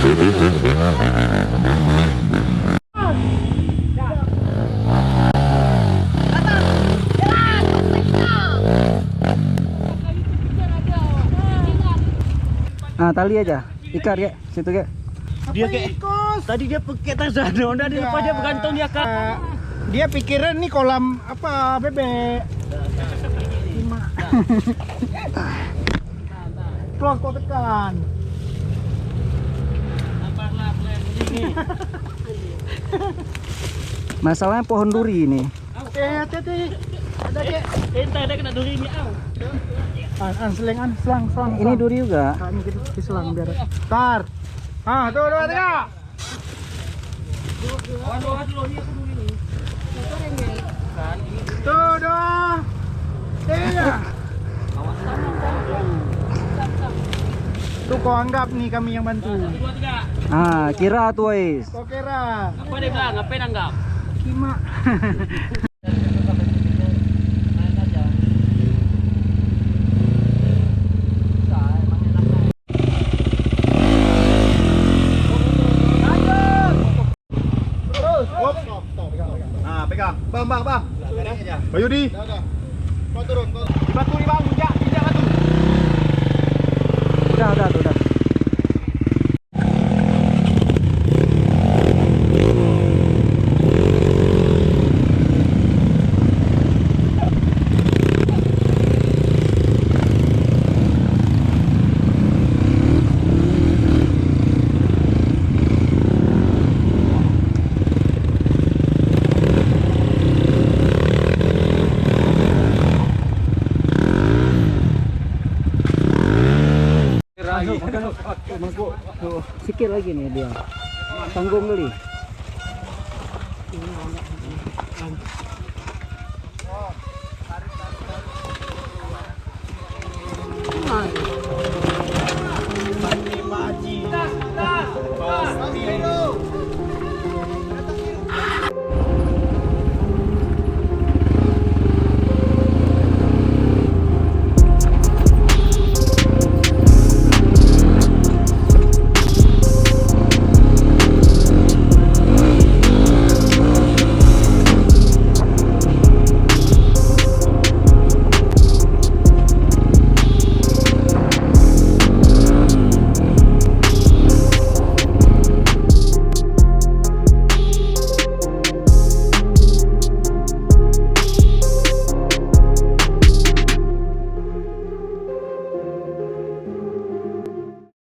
Nah, tali aja, ikat ya, situ ya. Dia kayak tadi dia pakai tas sana, udah dilepas dia bergantung dia kak. Dia pikiran nih kolam apa bebek. Keluar kau tekan. Masalahnya pohon duri ini. Hati-hati. Ada dia. Entah ada kena duri ni Selang. Ini duri juga. Kami kita selang biar. Tar. Ah, tuh, 2, 3. Tuh, 2, 3. Tuh kau anggap nih kami yang bantu. Ah, kira tuh guys. Kau kira. Apa dia bilang? Ngapain anggap? Kima. Pegang. Bang. Pak Yudi. Kau turun. Di batu ni bang, injak batu. Udah. Masuk. Tuh, sikit lagi nih dia. Tanggung kali.